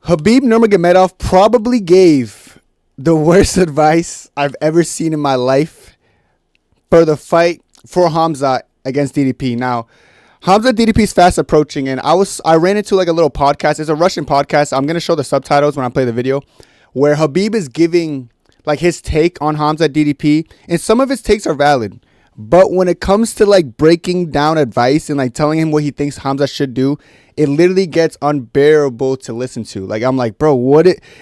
Khabib Nurmagomedov probably gave the worst advice I've ever seen in my life for the fight for Khamzat against DDP. Now, Khamzat DDP is fast approaching, and I ran into like a little podcast. It's a Russian podcast. I'm gonna show the subtitles when I play the video, where Khabib is giving like his take on Khamzat DDP, and some of his takes are valid. But when it comes to like breaking down advice and like telling him what he thinks Khamzat should do, it literally gets unbearable to listen to. Like, I'm like, bro,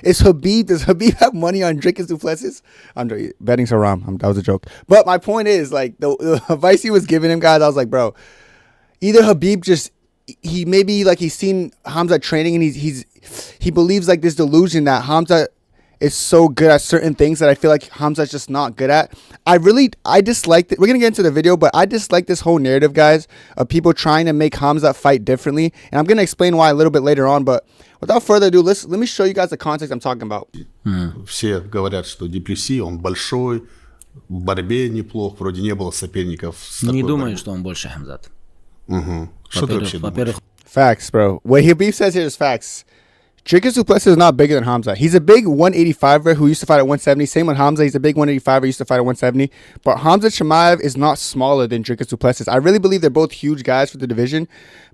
is Khabib? Does Khabib have money on Dricus du Plessis? I'm betting Saram. That was a joke. But my point is, like, the advice he was giving him, guys, I was like, bro, either Khabib he's seen Khamzat training and he believes like this delusion that Khamzat is so good at certain things that I feel like Khamzat's just not good at. I dislike it. We're going to get into the video, but I dislike this whole narrative, guys, of people trying to make Khamzat fight differently. And I'm going to explain why a little bit later on, but without further ado, let me show you guys the context I'm talking about. Все говорят, что Плесsis, он большой, в борьбе неплох, вроде не было соперников. Не думаю, что он больше Khamzat. Что ты вообще думаешь? Facts, bro. What Khabib says here is facts. Dricus du Plessis is not bigger than Khamzat. He's a big 185er who used to fight at 170. Same with Khamzat. He's a big 185er, used to fight at 170. But Khamzat Chimaev is not smaller than Dricus du Plessis. I really believe they're both huge guys for the division.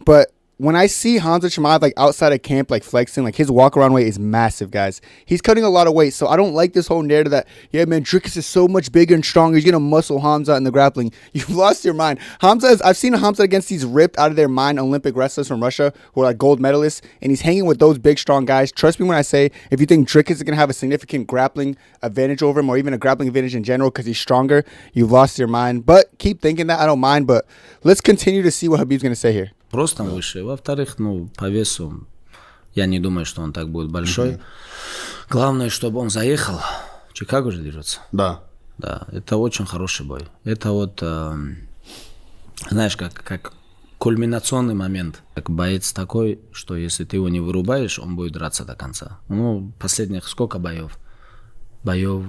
But when I see Khamzat Chimaev like outside of camp, like flexing, like his walk around weight is massive, guys. He's cutting a lot of weight, so I don't like this whole narrative that, yeah, man, Dricus is so much bigger and stronger. He's gonna muscle Khamzat in the grappling. You've lost your mind. I've seen Khamzat against these ripped out of their mind Olympic wrestlers from Russia who are like gold medalists, and he's hanging with those big, strong guys. Trust me when I say, if you think Dricus is gonna have a significant grappling advantage over him, or even a grappling advantage in general because he's stronger, you've lost your mind. But keep thinking that. I don't mind. But let's continue to see what Khabib's gonna say here. Просто выше. Во-вторых, по весу я не думаю, что он так будет большой. Главное, чтобы он заехал. Чикаго же дерется. Да. Да, это очень хороший бой. Это вот, знаешь, как кульминационный момент. Как боец такой, что если ты его не вырубаешь, он будет драться до конца. Последних сколько боев? Боев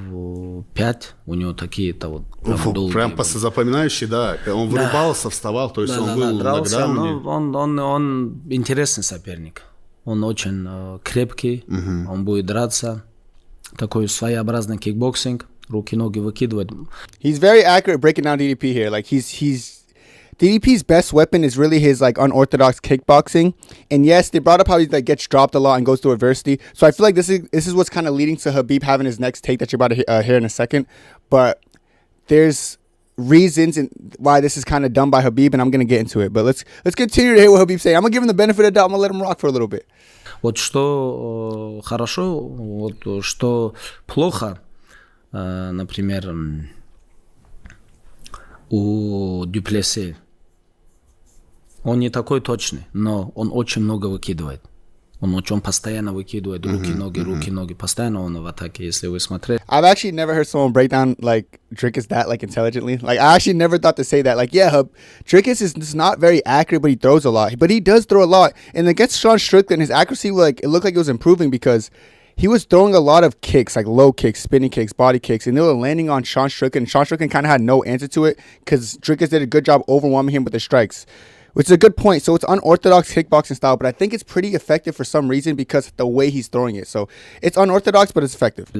5, у него такие-то вот прям долгие. Прям запоминающие, да. Он вырубался, вставал, то есть он был дрался, нокдауне. Он интересный соперник. Он очень крепкий, он будет драться. Такой своеобразный кикбоксинг, руки-ноги выкидывать. He's very accurate breaking down DDP here. Like DDP's best weapon is really his like unorthodox kickboxing. And yes, they brought up how he like gets dropped a lot and goes through adversity. So I feel like this is what's kind of leading to Khabib having his next take that you're about to hear in a second. But there's reasons why this is kind of done by Khabib, and I'm gonna get into it. But let's continue to hear what Khabib's saying. I'm gonna give him the benefit of the doubt. I'm gonna let him rock for a little bit. Вот что хорошо, вот что плохо, например, у Плесsis. Он не такой точный, но он очень много выкидывает. Он постоянно выкидывает руки-ноги, постоянно он в атаке, если вы смотрели. I've actually never heard someone break down like Dricus that like intelligently. Like I actually never thought to say that. Like yeah, Dricus is not very accurate, but he throws a lot. But he does throw a lot. And against Sean Strickland, his accuracy it looked like it was improving because he was throwing a lot of kicks, like low kicks, spinning kicks, body kicks, and they were landing on Sean Strickland. Sean Strickland kind of had no answer to it because Dricus did a good job overwhelming him with the strikes, which is a good point. So it's unorthodox kickboxing style, but I think it's pretty effective for some reason because of the way he's throwing it. So it's unorthodox, but it's effective.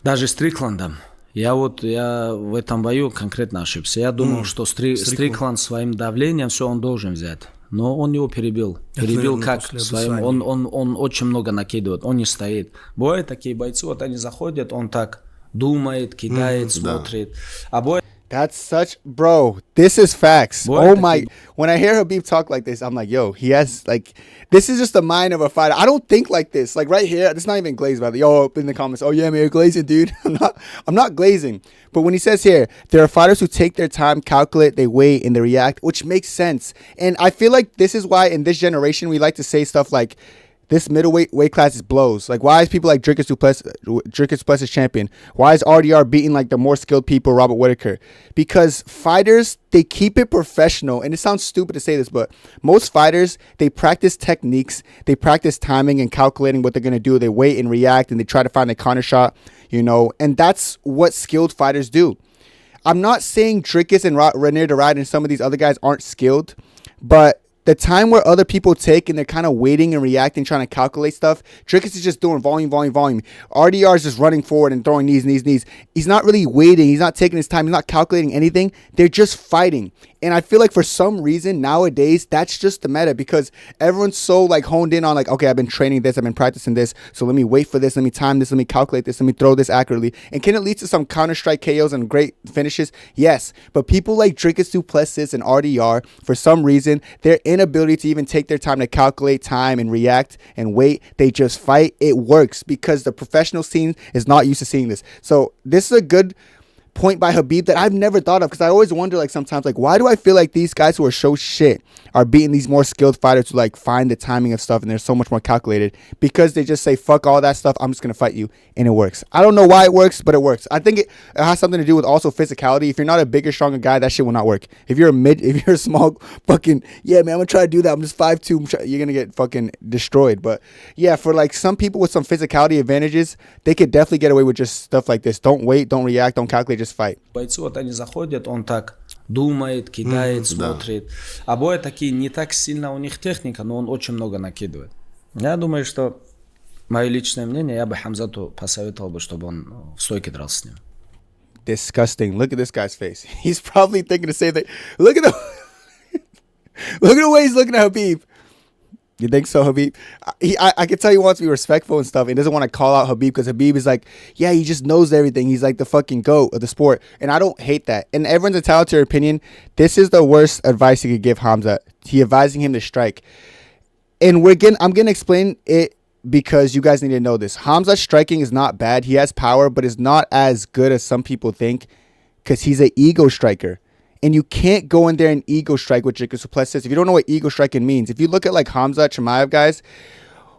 Даже Стрикландом. Я в этом бою конкретно ошибся. Я думал, что Стрикланд своим давлением все он должен взять. Но он его перебил. Перебил как своим. Он очень много накидывает. Он не стоит. Бывают такие бойцы, вот они заходят, он так думает, кидает, смотрит. А бой... That's such, bro, this is facts. Oh my, when I hear Khabib talk like this, I'm like, yo, he has like, this is just the mind of a fighter. I don't think like this. Like right here, it's not even glazed, by the yo in the comments. Oh yeah, man, you're glazing, dude. I'm not glazing. But when he says here, there are fighters who take their time, calculate, they weigh, and they react, which makes sense. And I feel like this is why in this generation, we like to say stuff like, this middleweight weight class is blows. Like, why is people like Dricus du Plessis champion? Why is RDR beating like the more skilled people, Robert Whittaker? Because fighters, they keep it professional. And it sounds stupid to say this, but most fighters, they practice techniques. They practice timing and calculating what they're going to do. They wait and react, and they try to find a counter shot, you know. And that's what skilled fighters do. I'm not saying Dricus and Renier Deride and some of these other guys aren't skilled, but the time where other people take and they're kind of waiting and reacting, trying to calculate stuff, Dricus is just doing volume. RDR is just running forward and throwing knees. He's not really waiting. He's not taking his time. He's not calculating anything. They're just fighting. And I feel like for some reason nowadays, that's just the meta because everyone's so like honed in on like, okay, I've been training this, I've been practicing this, so let me wait for this, let me time this, let me calculate this, let me throw this accurately. And can it lead to some counter-strike KOs and great finishes? Yes. But people like Dricus du Plessis and RDR, for some reason, their inability to even take their time to calculate time and react and wait, they just fight. It works because the professional scene is not used to seeing this. So this is a good point by Khabib that I've never thought of because I always wonder like sometimes like why do I feel like these guys who are so shit are beating these more skilled fighters who like find the timing of stuff and they're so much more calculated because they just say fuck all that stuff, I'm just gonna fight you, and it works. I don't know why it works, but it works. I think it has something to do with also physicality. If you're not a bigger, stronger guy, that shit will not work. If you're a small fucking, yeah man, I'm gonna try to do that, I'm just 5'2", you're gonna get fucking destroyed. But yeah, for like some people with some physicality advantages, they could definitely get away with just stuff like this. Don't wait, don't react, don't calculate, just fight. Бойцы, вот они заходят, он так думает, кидает, смотрит. А бои такие, не так сильно у них техника, но он очень много накидывает. Я думаю, что мое личное мнение, я бы Хамзату посоветовал бы, чтобы он в стойке дрался с ним. Disgusting. Look at this guy's face. He's probably thinking the same thing. Look at the way he's looking at Khabib. You think so, Khabib? I can tell he wants to be respectful and stuff. He doesn't want to call out Khabib because Khabib is like, yeah, he just knows everything. He's like the fucking GOAT of the sport. And I don't hate that. And everyone's entitled to their opinion. This is the worst advice he could give Khamzat. He advising him to strike. And I'm going to explain it because you guys need to know this. Khamzat's striking is not bad. He has power, but it's not as good as some people think because he's an ego striker. And you can't go in there and ego strike with Dricus du Plessis. If you don't know what ego striking means, if you look at like Khamzat Chimaev guys,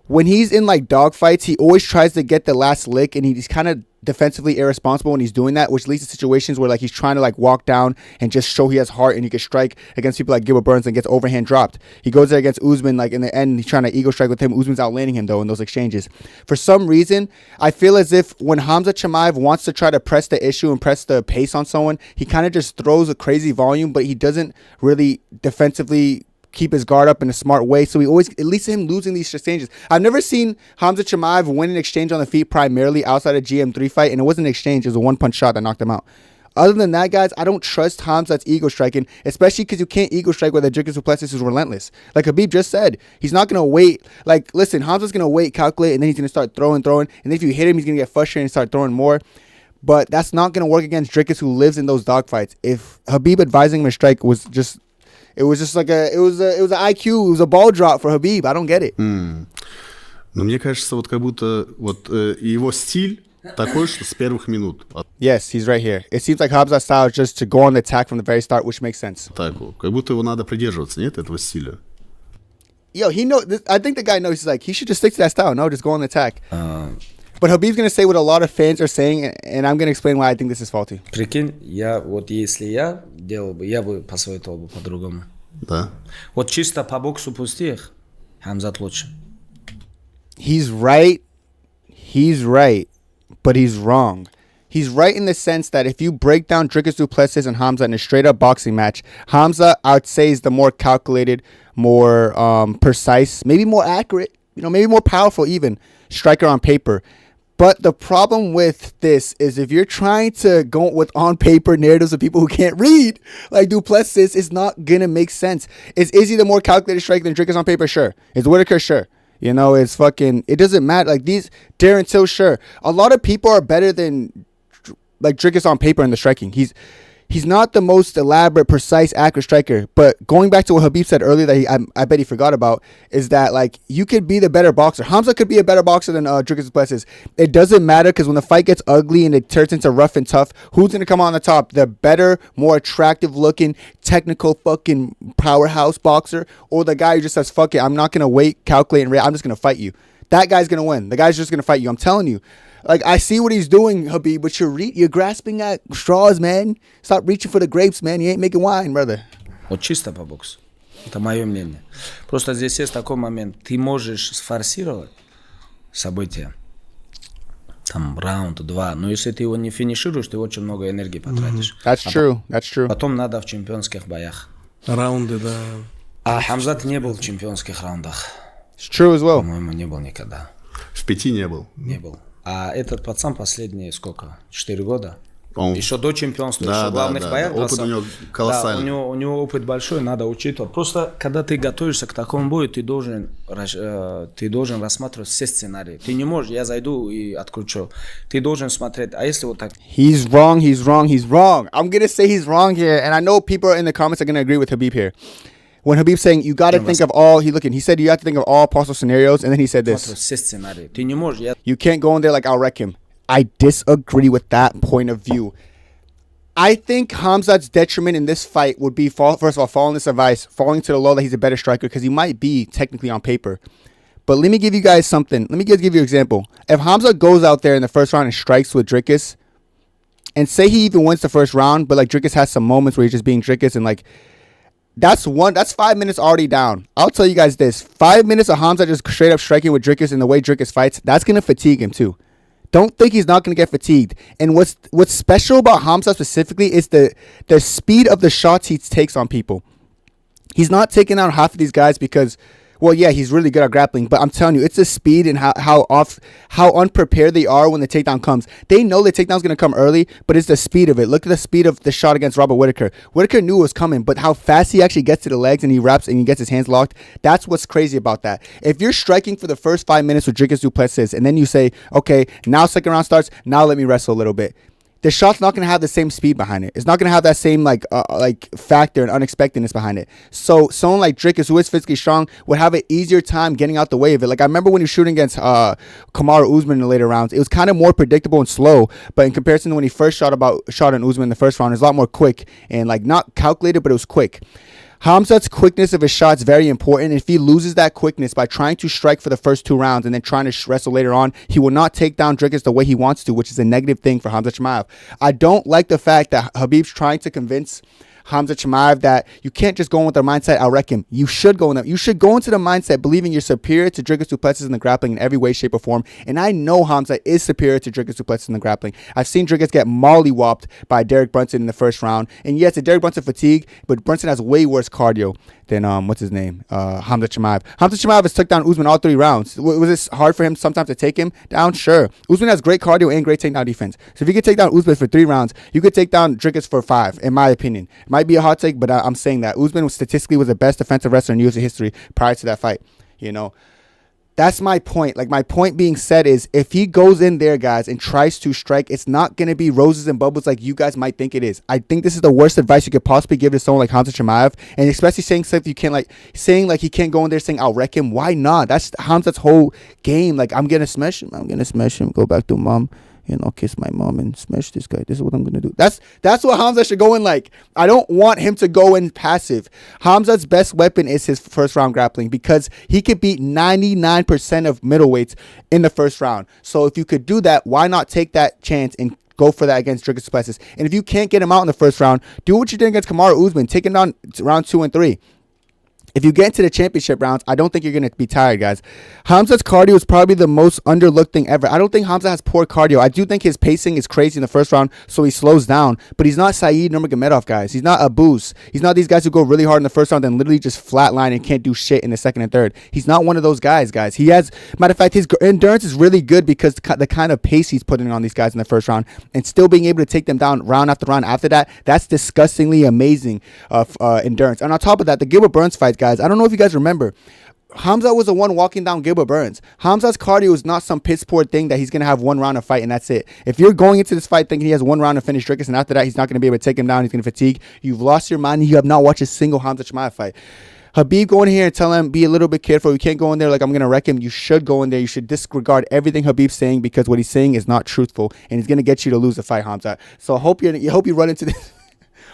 when he's in like dogfights, he always tries to get the last lick, and he's kind of defensively irresponsible when he's doing that, which leads to situations where like he's trying to like walk down and just show he has heart, and he can strike against people like Gilbert Burns and gets overhand dropped. He goes there against Usman, like in the end, he's trying to ego strike with him. Usman's outlanding him though in those exchanges. For some reason, I feel as if when Khamzat Chimaev wants to try to press the issue and press the pace on someone, he kind of just throws a crazy volume, but he doesn't really defensively keep his guard up in a smart way. So it leads to him losing these exchanges. I've never seen Khamzat Chimaev win an exchange on the feet primarily outside of GM3 fight, and it wasn't an exchange, it was a one-punch shot that knocked him out. Other than that, guys, I don't trust Khamzat's ego striking, especially because you can't ego strike with a Dricus du Plessis who's relentless. Like Khabib just said, he's not going to wait. Like, listen, Khamzat's going to wait, calculate, and then he's going to start throwing. And then if you hit him, he's going to get frustrated and start throwing more. But that's not going to work against Dricus, who lives in those dogfights. If Khabib advising him to strike was just... It was just like an IQ, it was a ball drop for Khabib. I don't get it. Но мне кажется, вот как будто вот его стиль такой, что с первых минут. Yes, he's right here. It seems like Khamzat's style is just to go on the attack from the very start, which makes sense. Так, как будто его надо придерживаться, нет, этого стиля. Yo, he knows. I think the guy knows. He's like, he should just stick to that style. No, just go on the attack. But Khabib's going to say what a lot of fans are saying, and I'm going to explain why I think this is faulty. Прикинь, если я делал бы, я бы посоветовал бы по-другому. Да. Вот чисто по боксу пустых, Хамзат лучше. He's right, but he's wrong. He's right in the sense that if you break down Dricus du Plessis and Khamzat in a straight-up boxing match, Khamzat, I would say, is the more calculated, more precise, maybe more accurate, maybe more powerful even striker on paper. But the problem with this is if you're trying to go with on-paper narratives of people who can't read, like du Plessis, it's not going to make sense. Is Izzy the more calculated striker than Dricus on paper? Sure. Is Whitaker? Sure. It's fucking... It doesn't matter. Like these... Darren Till, sure. A lot of people are better than like Dricus on paper in the striking. He's not the most elaborate, precise, accurate striker. But going back to what Khabib said earlier that I bet he forgot about is that like you could be the better boxer. Khamzat could be a better boxer than Dricus du Plessis. It doesn't matter because when the fight gets ugly and it turns into rough and tough, who's going to come on the top? The better, more attractive looking, technical fucking powerhouse boxer, or the guy who just says, fuck it, I'm not going to wait, calculate, and I'm just going to fight you. That guy's going to win. The guy's just going to fight you. I'm telling you. Like, I see what he's doing, Khabib, but you're grasping at straws, man. Stop reaching for the grapes, man. You ain't making wine, brother. Вот чисто по боксу. Это мое мнение. Просто здесь есть такой момент. Ты можешь сфорсировать события. Там раунд, 2. Но если ты его не финишируешь, ты очень много энергии потратишь. That's true. Потом надо в чемпионских боях. Раунды, да. А Хамзат не был в чемпионских раундах. It's true as well. По-моему, не был никогда. В 5 не был. Не был. А этот пацан последние сколько? 4 года? Он... Еще до чемпионства, Да, еще в главных да, боях. да. Опыт у него колоссальный. Да, у него опыт большой, надо учитывать. Просто когда ты готовишься к такому бою, ты должен рассматривать все сценарии. Ты не можешь, я зайду и откручу. Ты должен смотреть, а если вот так... He's wrong, he's wrong, he's wrong. I'm going to say he's wrong here, and I know people in the comments are going to agree with Khabib here. When Khabib's saying, you got to think of all... He said you have to think of all possible scenarios, and then he said this. Все сценарии. Ты не можешь... You can't go in there like, I'll wreck him. I disagree with that point of view. I think Khamzat's detriment in this fight would be, first of all, following this advice, falling to the law that he's a better striker, because he might be technically on paper. But let me give you guys something. Let me give you an example. If Khamzat goes out there in the first round and strikes with Dricus, and say he even wins the first round, but like Dricus has some moments where he's just being Dricus, and like that's 5 minutes already down. I'll tell you guys this: 5 minutes of Khamzat just straight up striking with Dricus and the way Dricus fights, that's gonna fatigue him too. Don't think he's not going to get fatigued. And what's special about Khamzat specifically is the speed of the shots he takes on people. He's not taking out half of these guys because, well, yeah, he's really good at grappling. But I'm telling you, it's the speed and how unprepared they are when the takedown comes. They know the takedown's going to come early, but it's the speed of it. Look at the speed of the shot against Robert Whittaker. Whittaker knew it was coming, but how fast he actually gets to the legs and he wraps and he gets his hands locked, that's what's crazy about that. If you're striking for the first 5 minutes with Dricus du Plessis, and then you say, okay, now second round starts, now let me wrestle a little bit. The shot's not going to have the same speed behind it. It's not going to have that same like factor and unexpectedness behind it. So someone like Dricus, who is physically strong, would have an easier time getting out the way of it. Like I remember when he was shooting against Kamaru Usman in the later rounds, it was kind of more predictable and slow. But in comparison to when he first shot on Usman in the first round, it was a lot more quick and like not calculated, but it was quick. Khamzat's quickness of his shot is very important. If he loses that quickness by trying to strike for the first 2 rounds and then trying to wrestle later on, he will not take down Dricus the way he wants to, which is a negative thing for Khamzat Chimaev. I don't like the fact that Khabib's trying to convince Khamzat Chimaev that you can't just go in with the mindset, I'll wreck him. You should go in. You should go into the mindset believing you're superior to Dricus du Plessis in the grappling in every way, shape, or form. And I know Khamzat is superior to Dricus du Plessis in the grappling. I've seen Dricus get mollywopped by Derek Brunson in the first round. And yes, it's Derek Brunson fatigue, but Brunson has way worse cardio than Khamzat Chimaev. Khamzat Chimaev has took down Usman all 3 rounds. Was this hard for him sometimes to take him down? Sure. Usman has great cardio and great takedown defense. So if you could take down Usman for 3 rounds, you could take down Dricus for 5, in my opinion. It might be a hot take, but I'm saying that Usman statistically was the best defensive wrestler in UFC history prior to that fight. You know, that's my point. Like my point being said is if he goes in there, guys, and tries to strike, it's not going to be roses and bubbles like you guys might think it is. I think this is the worst advice you could possibly give to someone like Khamzat Chimaev, and especially saying stuff you can't he can't go in there saying I'll wreck him. Why not? That's Khamzat's whole game. Like I'm gonna smash him. Go back to mom. Kiss my mom and smash this guy. This is what I'm going to do. That's what Khamzat should go in like. I don't want him to go in passive. Khamzat's best weapon is his first round grappling because he could beat 99% of middleweights in the first round. So if you could do that, why not take that chance and go for that against Dricus du Plessis? And if you can't get him out in the first round, do what you did against Kamaru Usman. Take him down round 2 and 3. If you get into the championship rounds, I don't think you're going to be tired, guys. Khamzat's cardio is probably the most underlooked thing ever. I don't think Khamzat has poor cardio. I do think his pacing is crazy in the first round, so he slows down. But he's not Saeed Nurmagomedov, guys. He's not Abus. He's not these guys who go really hard in the first round and literally just flatline and can't do shit in the second and third. He's not one of those guys. He has, matter of fact, his endurance is really good because the kind of pace he's putting on these guys in the first round and still being able to take them down round after round after that, that's disgustingly amazing endurance. And on top of that, the Gilbert Burns fight, guys, I don't know if you guys remember, Khamzat was the one walking down Gilbert Burns. Khamzat's cardio is not some piss poor thing that he's going to have 1 round of fight and that's it. If you're going into this fight thinking he has 1 round to finish Dricus and after that he's not going to be able to take him down, he's going to fatigue, you've lost your mind and you have not watched a single Khamzat Chimaev fight. Khabib, go in here and tell him, be a little bit careful. You can't go in there like I'm going to wreck him. You should go in there. You should disregard everything Khabib's saying because what he's saying is not truthful and he's going to get you to lose the fight, Khamzat. So I hope you run into this.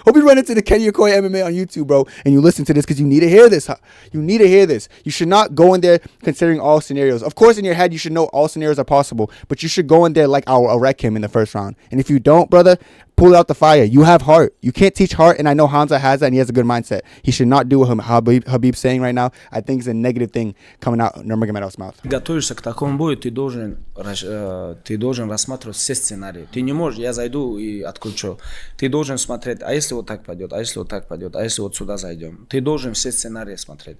Hope you run into the Kenny Okoye MMA on YouTube, bro, and you listen to this because you need to hear this. You need to hear this. You should not go in there considering all scenarios. Of course, in your head, you should know all scenarios are possible, but you should go in there like I'll wreck him in the first round. And if you don't, brother, pull out the fire. You have heart. You can't teach heart, and I know Khamzat has that, and he has a good mindset. He should not do what Khabib's saying right now. I think it's a negative thing coming out Nurmagomedov's mouth. Готовишься к такому бою, ты должен рассматривать все сценарии. Ты не можешь, я зайду и откручу. Ты должен смотреть, а если вот так пойдет, а если вот так пойдет, а если вот сюда зайдем. Ты должен все сценарии смотреть.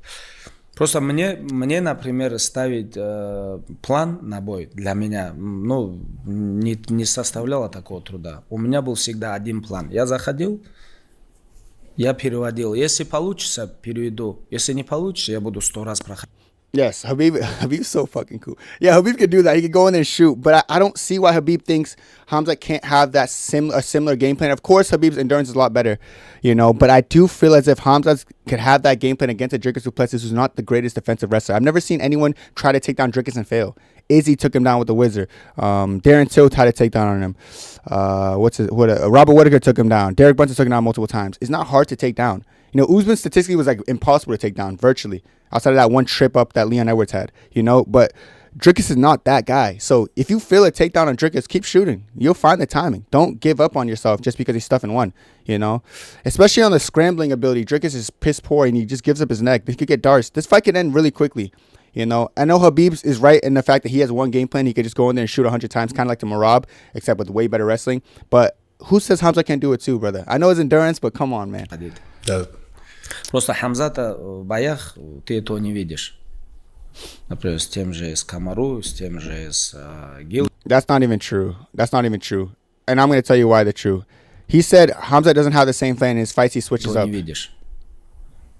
Просто мне, например, ставить план на бой для меня, не составляло такого труда. У меня был всегда один план. Я заходил, я переводил. Если получится, переведу. Если не получится, я буду 100 раз проходить. Yes, Khabib's so fucking cool. Yeah, Khabib can do that. He can go in there and shoot. But I don't see why Khabib thinks Khamzat can't have that similar game plan. Of course, Khabib's endurance is a lot better, but I do feel as if Khamzat could have that game plan against a Dricus Plessis, who's not the greatest defensive wrestler. I've never seen anyone try to take down Dricus and fail. Izzy took him down with the Wizard. Darren Till tried to take down on him. Robert Whittaker took him down. Derek Brunson took him down multiple times. It's not hard to take down. Usman statistically was like impossible to take down, virtually. Outside of that one trip up that Leon Edwards had, but Dricus is not that guy. So if you feel a takedown on Dricus, keep shooting. You'll find the timing. Don't give up on yourself just because he's stuffing one, Especially on the scrambling ability. Dricus is piss poor and he just gives up his neck. He could get darts. This fight could end really quickly, I know Khabib is right in the fact that he has one game plan. He could just go in there and shoot 100 times, kind of like the Marab, except with way better wrestling. But who says Khamzat can't do it too, brother? I know his endurance, but come on, man. Просто Хамзата в боях ты этого не видишь. Например, с тем же с Камару, с тем же с Гил. That's not even true. And I'm going to tell you why they're true. He said Khamzat doesn't have the same plan in his fights. He switches up. Не видишь.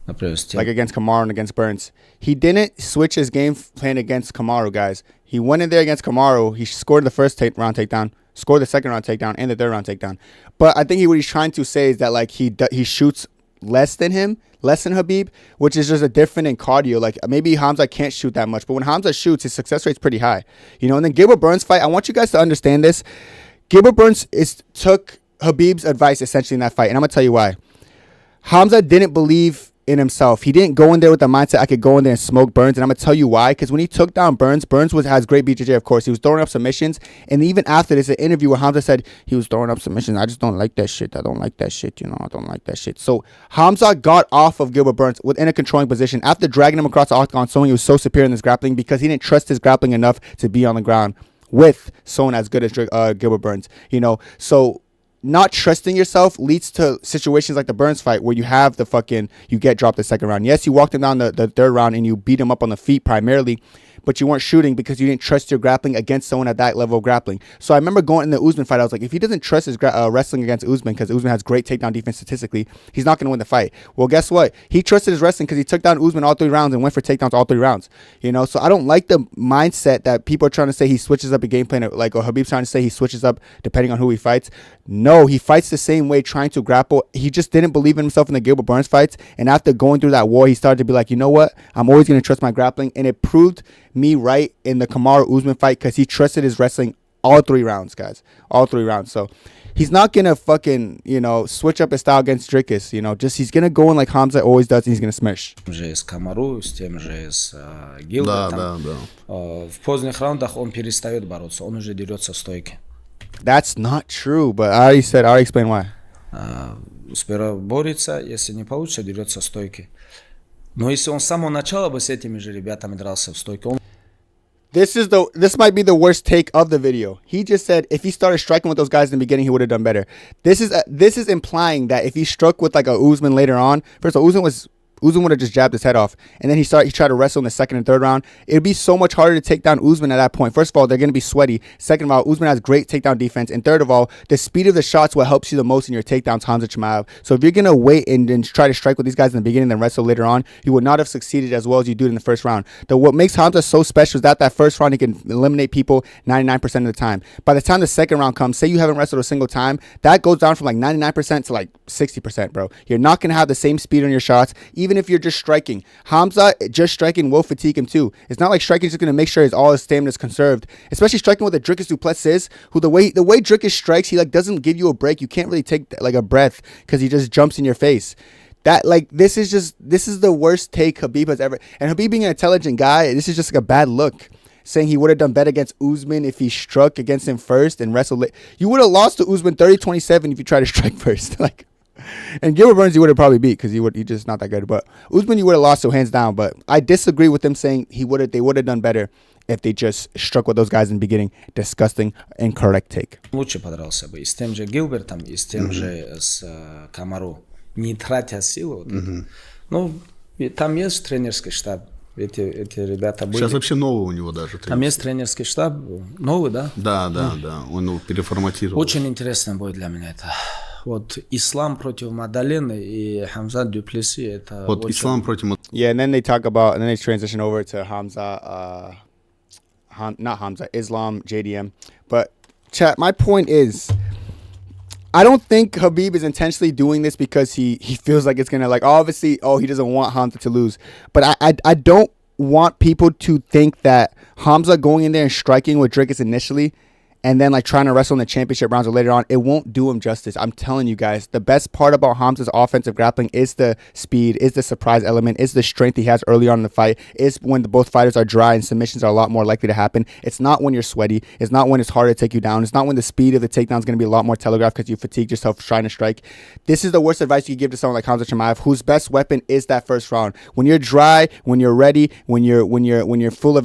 Например, с тем... Like against Kamaru and against Burns. He didn't switch his game plan against Kamaru, guys. He went in there against Kamaru. He scored the first round takedown, scored the second round takedown, and the third round takedown. But I think what he's trying to say is that like he shoots less than Khabib, which is just a different in cardio. Like maybe Khamzat can't shoot that much, but when Khamzat shoots, his success rate's pretty high. And then Gilbert Burns fight, I want you guys to understand this. Gilbert Burns took Khabib's advice essentially in that fight, and I'm gonna tell you why. Khamzat didn't believe in himself. He didn't go in there with the mindset I could go in there and smoke Burns, and I'm gonna tell you why. Because when he took down Burns has great BJJ, of course. He was throwing up submissions, and even after this, an interview where Khamzat said he was throwing up submissions. I just don't like that shit. I don't like that shit. I don't like that shit. So Khamzat got off of Gilbert Burns within a controlling position after dragging him across the octagon, showing he was so superior in this grappling because he didn't trust his grappling enough to be on the ground with someone as good as Gilbert Burns. So not trusting yourself leads to situations like the Burns fight where you get dropped the second round. Yes, you walked him down the third round and you beat him up on the feet primarily, but you weren't shooting because you didn't trust your grappling against someone at that level of grappling. So I remember going in the Usman fight, I was like, if he doesn't trust his wrestling against Usman, because Usman has great takedown defense statistically, he's not going to win the fight. Well, guess what? He trusted his wrestling because he took down Usman all 3 rounds and went for takedowns all 3 rounds. So I don't like the mindset that people are trying to say he switches up a game plan, or Khabib's trying to say he switches up depending on who he fights. No, he fights the same way, trying to grapple. He just didn't believe in himself in the Gilbert Burns fights, and after going through that war, he started to be like, you know what? I'm always going to trust my grappling, and it proved me right in the Kamaru Usman fight because he trusted his wrestling all 3 rounds, guys. All 3 rounds. So he's not going to fucking, switch up his style against Dricus. Just he's going to go in like Khamzat always does, and he's going to smash. С Камару, с тем же с Гилбертом. В поздних раундах он перестает бороться, он уже дерется в стойке. That's not true, but I already explained why. Сперва борется, если не получится, дерется в стойке. Но если он с самого начала бы с этими же ребятами дрался в стойке, он... This might be the worst take of the video. He just said if he started striking with those guys in the beginning, he would have done better. This is implying that if he struck with like a Usman later on, first of all, Usman would have just jabbed his head off. And then he tried to wrestle in the second and third round. It would be so much harder to take down Usman at that point. First of all, they're going to be sweaty. Second of all, Usman has great takedown defense. And third of all, the speed of the shots will help you the most in your takedowns, Khamzat Chimaev. So if you're going to wait and then try to strike with these guys in the beginning and then wrestle later on, you would not have succeeded as well as you do in the first round. What makes Khamzat so special is that first round, he can eliminate people 99% of the time. By the time the second round comes, say you haven't wrestled a single time, that goes down from like 99% to like 60%, bro. You're not going to have the same speed on your shots, even if you're just striking. Khamzat just striking will fatigue him too. It's not like striking is just going to make sure all his stamina is conserved, especially striking with a Dricus du Plessis, who the way Dricus strikes, he like doesn't give you a break. You can't really take like a breath because he just jumps in your face. This is the worst take Khabib has ever. And Khabib being an intelligent guy, this is just like a bad look. saying he would have done better against Usman if he struck against him first and wrestled. You would have lost to Usman 30-27 if you tried to strike first. Like, and Gilbert Burns, you would have probably beat because he's just not that good. But Usman, you would have lost to hands down. But I disagree with them saying they would have done better if they just struck with those guys in the beginning. Disgusting, incorrect take. Лучше подрался бы и с тем же Гилбертом, и с тем же с Камаро, не тратя силу. Ну, там есть тренерский штаб. Эти ребята были. Сейчас вообще новый у него даже. Там есть тренерский штаб. Новый, да? Да. Он его переформатировал. Очень интересно будет для меня это. Вот Ислам против Мадалены и Хамзат дю Плесси. Это вот очень... Ислам против... Yeah, and then they talk about, and then they transition over to Hamza, not Hamza, Islam, JDM. But, chat, my point is, I don't think Khabib is intentionally doing this because he feels like it's going to, like, obviously, he doesn't want Hamza to lose. But I don't want people to think that Hamza going in there and striking with Dricus initially and then like trying to wrestle in the championship rounds or later on, it won't do him justice. I'm telling you guys, the best part about Hamza's offensive grappling is the speed, is the surprise element, is the strength he has early on in the fight, is when both fighters are dry and submissions are a lot more likely to happen. It's not when you're sweaty. It's not when it's harder to take you down. It's not when the speed of the takedown is going to be a lot more telegraphed because you fatigued yourself trying to strike. This is the worst advice you give to someone like Khamzat Chimaev, whose best weapon is that first round. When you're dry, when you're ready, when you're full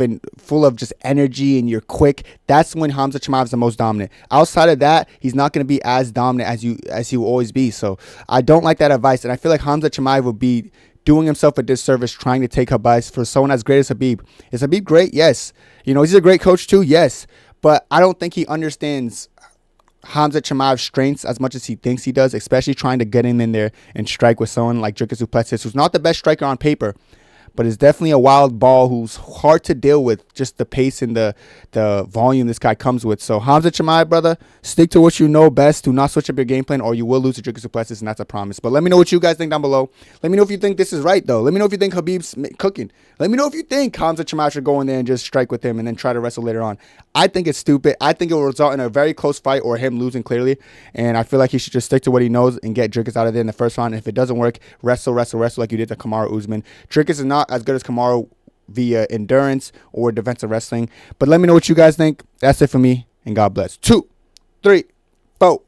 of just energy and you're quick, that's when Khamzat Chimaev is the most dominant. Outside of that, he's not going to be as dominant as he will always be. So I don't like that advice, and I feel like Khamzat Chimaev would be doing himself a disservice trying to take advice for someone as great as Khabib. Is Khabib great? Yes. He's a great coach too. Yes. But I don't think he understands Khamzat Chimaev's strengths as much as he thinks he does, especially trying to get him in there and strike with someone like Dricus du Plessis, who's not the best striker on paper, but is definitely a wild ball who's hard to deal with, just the pace and the volume this guy comes with. So Khamzat Chimaev, brother, stick to what you know best. Do not switch up your game plan or you will lose to Dricus du Plessis, and that's a promise. But let me know what you guys think down below. Let me know if you think this is right, though. Let me know if you think Khabib's cooking. Let me know if you think Khamzat Chimaev should go in there and just strike with him and then try to wrestle later on. I think it's stupid. I think it will result in a very close fight or him losing clearly. And I feel like he should just stick to what he knows and get Dricus out of there in the first round. And if it doesn't work, wrestle like you did to Kamaru Usman. Dricus is not as good as Kamaru via endurance or defensive wrestling. But let me know what you guys think. That's it for me, and God bless. 2, 3, 4.